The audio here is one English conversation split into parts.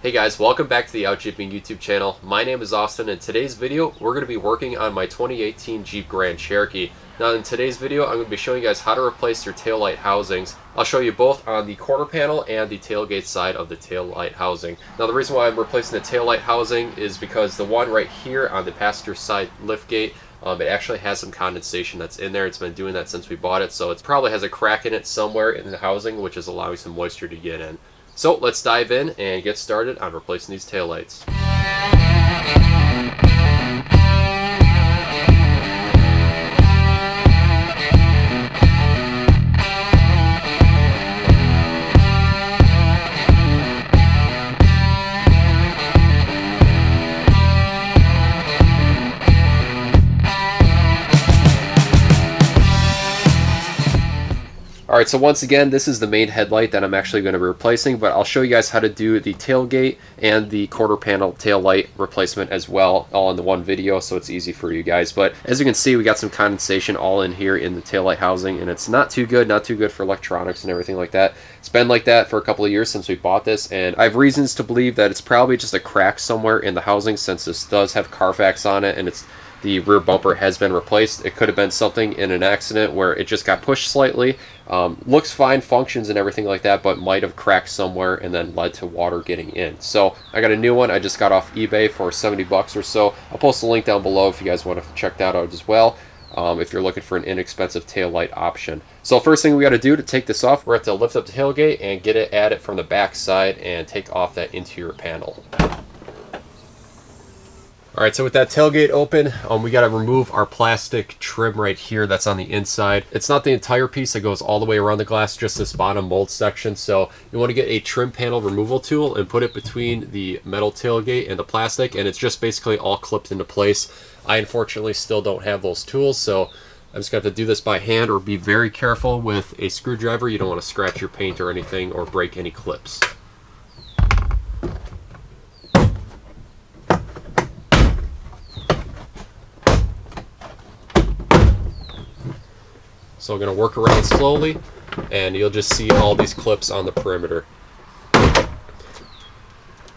Hey guys, welcome back to the Outjeeping YouTube channel. My name is Austin, and in today's video we're going to be working on my 2018 Jeep Grand Cherokee. Now in today's video I'm going to be showing you guys how to replace your tail light housings. I'll show you both on the quarter panel and the tailgate side of the tail light housing. Now the reason why I'm replacing the tail light housing is because the one right here on the passenger side liftgate, it actually has some condensation that's in there. It's been doing that since we bought it, so it probably has a crack in it somewhere in the housing, which is allowing some moisture to get in. So let's dive in and get started on replacing these taillights. Alright, so once again, this is the main headlight that I'm actually going to be replacing, but I'll show you guys how to do the tailgate and the quarter panel tail light replacement as well, all in the one video, so it's easy for you guys. But as you can see, we got some condensation all in here in the tail light housing, and it's not too good for electronics and everything like that. It's been like that for a couple of years since we bought this, and I have reasons to believe that it's probably just a crack somewhere in the housing, since this does have Carfax on it, and the rear bumper has been replaced. It could have been something in an accident where it just got pushed slightly. Looks fine, functions and everything like that, but might have cracked somewhere and then led to water getting in. So I got a new one I just got off eBay for 70 bucks or so. I'll post a link down below if you guys want to check that out as well, if you're looking for an inexpensive tail light option. So first thing we got to do to take this off, we're going to have to lift up the tailgate and get it at it from the back side and take off that interior panel. Alright, so with that tailgate open, we got to remove our plastic trim right here that's on the inside. It's not the entire piece that goes all the way around the glass, just this bottom mold section. So you want to get a trim panel removal tool and put it between the metal tailgate and the plastic, and it's just basically all clipped into place. I unfortunately still don't have those tools, so I'm just going to have to do this by hand, or be very careful with a screwdriver. You don't want to scratch your paint or anything or break any clips. So we're going to work around slowly, and you'll just see all these clips on the perimeter.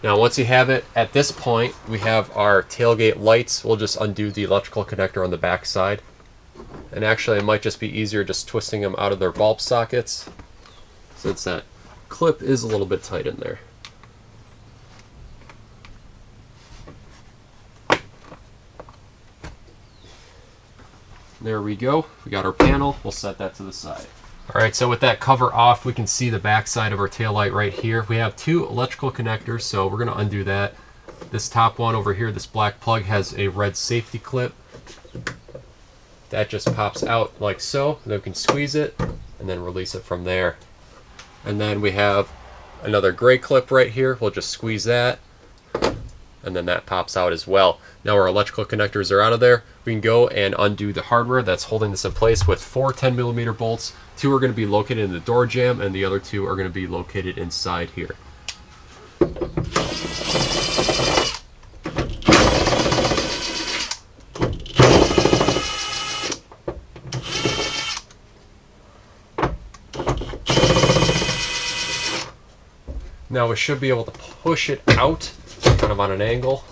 Now once you have it, at this point we have our tailgate lights. We'll just undo the electrical connector on the back side. And actually it might just be easier just twisting them out of their bulb sockets, since that clip is a little bit tight in there. There we go. We got our panel. We'll set that to the side. Alright, so with that cover off, we can see the back side of our tail light right here. We have two electrical connectors, so we're going to undo that. This top one over here, this black plug, has a red safety clip. That just pops out like so. Then we can squeeze it and then release it from there. And then we have another gray clip right here. We'll just squeeze that, and then that pops out as well. Now our electrical connectors are out of there. We can go and undo the hardware that's holding this in place with four 10mm bolts. Two are going to be located in the door jamb, and the other two are going to be located inside here. Now we should be able to push it out kind of on an angle.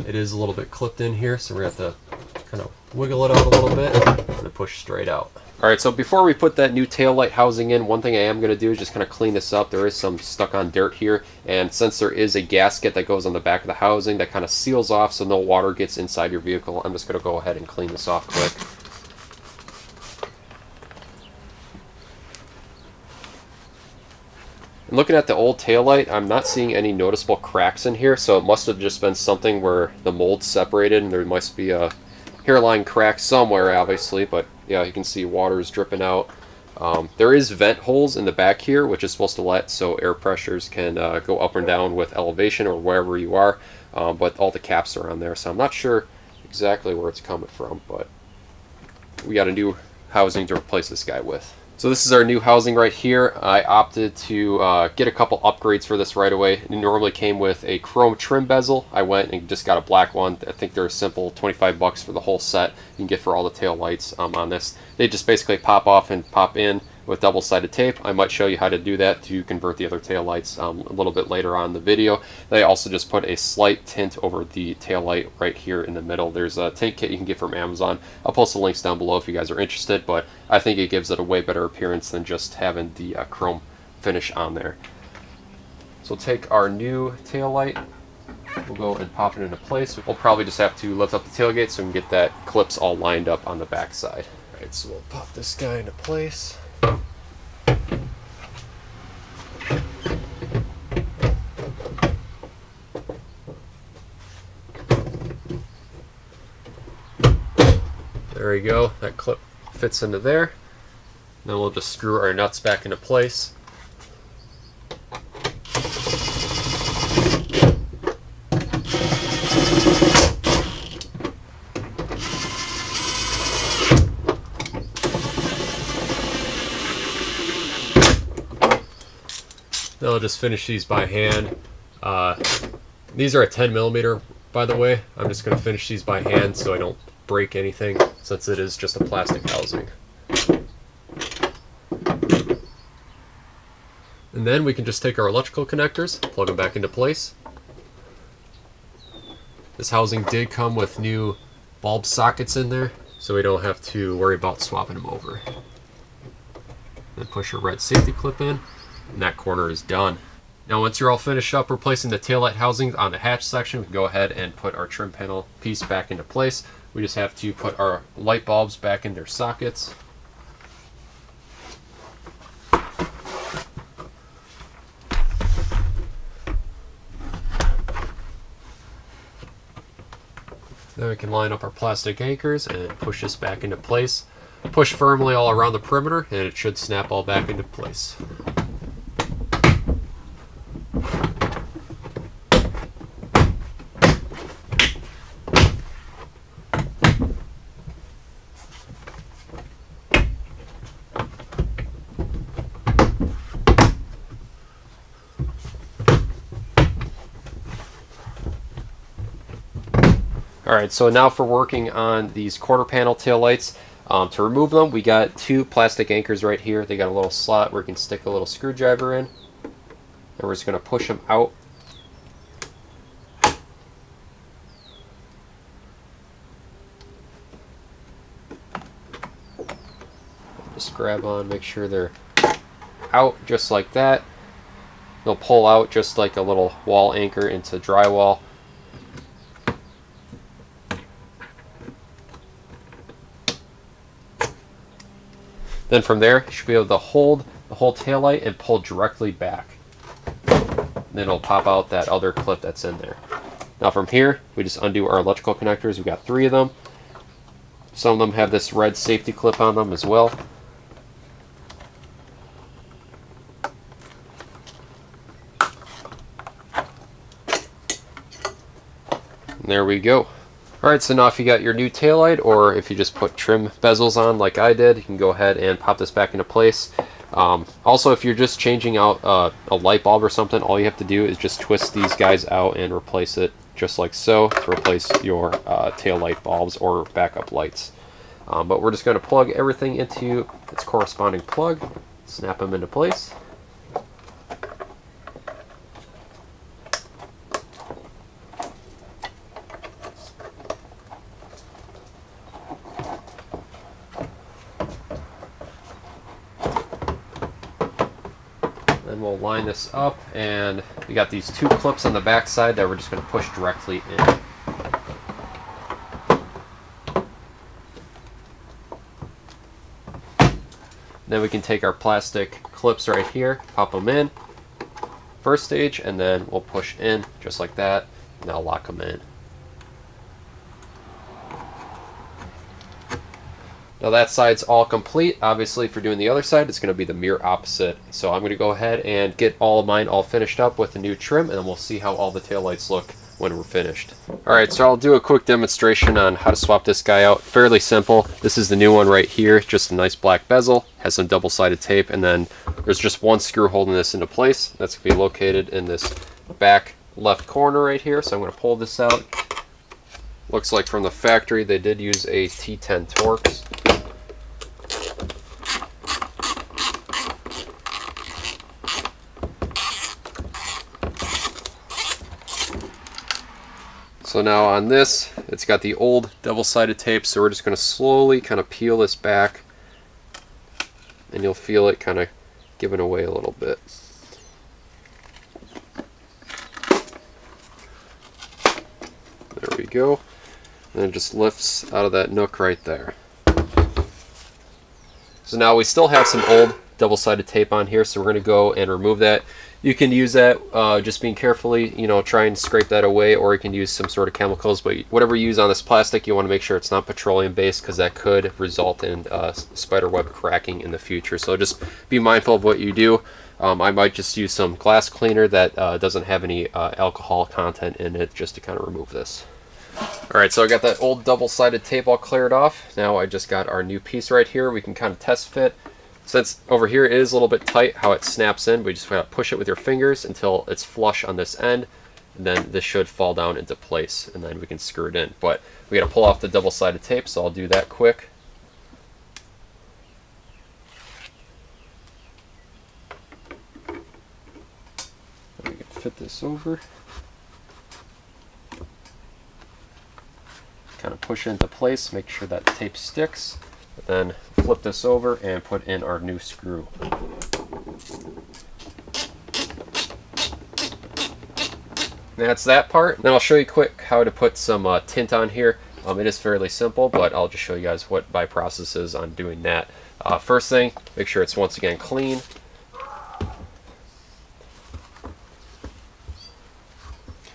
It is a little bit clipped in here, so we're going to have to kind of wiggle it out a little bit and then push straight out. Alright, so before we put that new tail light housing in, one thing I am going to do is just kind of clean this up. There is some stuck on dirt here, and since there is a gasket that goes on the back of the housing that kind of seals off so no water gets inside your vehicle, I'm just going to go ahead and clean this off quick. And looking at the old taillight, I'm not seeing any noticeable cracks in here, so it must have just been something where the mold separated, and there must be a hairline crack somewhere, obviously, but yeah, you can see water is dripping out. There is vent holes in the back here, which is supposed to let so air pressures can go up and down with elevation or wherever you are, but all the caps are on there, so I'm not sure exactly where it's coming from, but we got a new housing to replace this guy with. So this is our new housing right here. I opted to get a couple upgrades for this right away. It normally came with a chrome trim bezel. I went and just got a black one. I think they're simple, 25 bucks for the whole set you can get for all the tail lights on this. They just basically pop off and pop in with double-sided tape. I might show you how to do that to convert the other tail lights a little bit later on in the video. They also just put a slight tint over the tail light right here in the middle. There's a tint kit you can get from Amazon. I'll post the links down below if you guys are interested, but I think it gives it a way better appearance than just having the chrome finish on there. So we'll take our new tail light, we'll go and pop it into place. We'll probably just have to lift up the tailgate so we can get that clips all lined up on the back side. All right, so we'll pop this guy into place. There we go, that clip fits into there. Then we'll just screw our nuts back into place. Now I'll just finish these by hand. These are a 10mm, by the way. I'm just going to finish these by hand so I don't break anything, since it is just a plastic housing. And then we can just take our electrical connectors, plug them back into place. This housing did come with new bulb sockets in there, so we don't have to worry about swapping them over. Then push your red safety clip in, and that corner is done. Now once you're all finished up replacing the taillight housing on the hatch section, we can go ahead and put our trim panel piece back into place. We just have to put our light bulbs back in their sockets. Then we can line up our plastic anchors and push this back into place. Push firmly all around the perimeter and it should snap all back into place. Alright, so now for working on these quarter panel tail lights. To remove them, we got two plastic anchors right here. They got a little slot where you can stick a little screwdriver in. And we're just going to push them out. Just grab on, make sure they're out just like that. They'll pull out just like a little wall anchor into drywall. Then from there, you should be able to hold the whole tail light and pull directly back. Then it'll pop out that other clip that's in there. Now from here, we just undo our electrical connectors. We've got 3 of them. Some of them have this red safety clip on them as well. And there we go. Alright, so now if you got your new taillight, or if you just put trim bezels on like I did, you can go ahead and pop this back into place. Also, if you're just changing out a light bulb or something, all you have to do is just twist these guys out and replace it just like so to replace your tail light bulbs or backup lights. But we're just going to plug everything into its corresponding plug, snap them into place. Then we'll line this up, and we got these 2 clips on the back side that we're just going to push directly in. Then we can take our plastic clips right here, pop them in, first stage, and then we'll push in just like that, and that'll lock them in. Now that side's all complete. Obviously for doing the other side, it's going to be the mirror opposite. So I'm going to go ahead and get all of mine all finished up with the new trim, and then we'll see how all the taillights look when we're finished. Alright, so I'll do a quick demonstration on how to swap this guy out. Fairly simple. This is the new one right here, just a nice black bezel, has some double-sided tape, and then there's just one screw holding this into place. That's going to be located in this back left corner right here. So I'm going to pull this out. Looks like from the factory they did use a T10 Torx. So now on this, it's got the old double-sided tape, so we're just going to slowly kind of peel this back, and you'll feel it kind of giving away a little bit. There we go. And it just lifts out of that nook right there. So now we still have some old double-sided tape on here, so we're going to go and remove that. You can use that just being carefully, you know, try and scrape that away, or you can use some sort of chemicals, but whatever you use on this plastic, you want to make sure it's not petroleum based, because that could result in spider web cracking in the future. So just be mindful of what you do. I might just use some glass cleaner that doesn't have any alcohol content in it, just to kind of remove this. Alright, so I got that old double-sided tape all cleared off. Now I just got our new piece right here. We can kind of test fit. Since over here it is a little bit tight how it snaps in, we just gotta push it with your fingers until it's flush on this end, and then this should fall down into place, and then we can screw it in. But we gotta pull off the double-sided tape, so I'll do that quick. We can fit this over. Kind of push it into place, make sure that tape sticks. Then flip this over and put in our new screw. That's that part. Then I'll show you quick how to put some tint on here. It is fairly simple, but I'll just show you guys what my process is on doing that. First thing, make sure it's once again clean.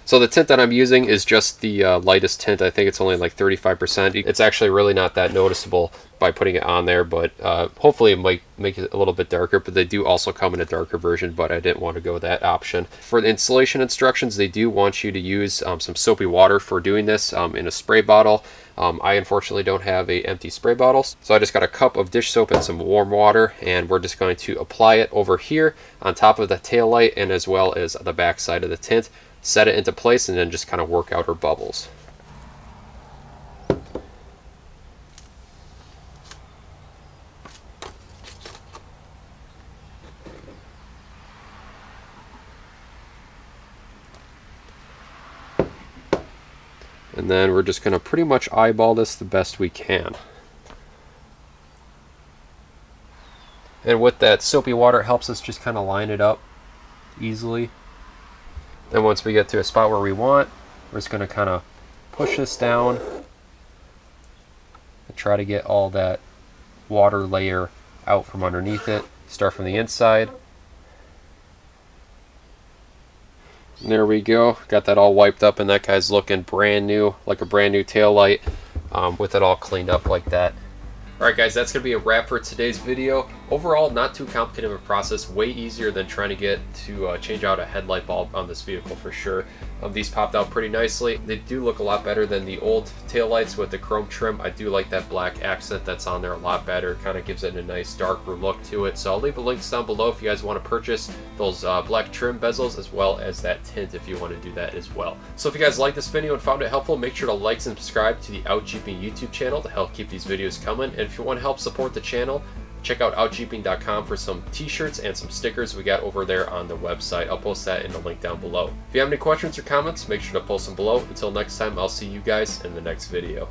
So the tint that I'm using is just the lightest tint. I think it's only like 35%. It's actually really not that noticeable by putting it on there, but hopefully it might make it a little bit darker. But they do also come in a darker version, but I didn't want to go with that option. For the installation instructions, they do want you to use some soapy water for doing this in a spray bottle. I unfortunately don't have a empty spray bottle, so I just got a cup of dish soap and some warm water, and we're just going to apply it over here on top of the tail light and as well as the back side of the tint. Set it into place and then just kind of work out her bubbles. And then we're just going to pretty much eyeball this the best we can. And with that soapy water, it helps us just kind of line it up easily. Then once we get to a spot where we want, we're just going to kind of push this down and try to get all that water layer out from underneath it. Start from the inside. And there we go. Got that all wiped up, and that guy's looking brand new, like a brand new tail light, with it all cleaned up like that. Alright guys, that's going to be a wrap for today's video. Overall, not too complicated of a process, way easier than trying to get to change out a headlight bulb on this vehicle for sure. These popped out pretty nicely. They do look a lot better than the old taillights with the chrome trim. I do like that black accent that's on there a lot better. Kind of gives it a nice darker look to it. So I'll leave the links down below if you guys want to purchase those black trim bezels as well as that tint if you want to do that as well. So if you guys liked this video and found it helpful, make sure to like and subscribe to the OutJeeping YouTube channel to help keep these videos coming. And if you want to help support the channel, check out outjeeping.com for some t-shirts and some stickers we got over there on the website. I'll post that in the link down below. If you have any questions or comments, make sure to post them below. Until next time, I'll see you guys in the next video.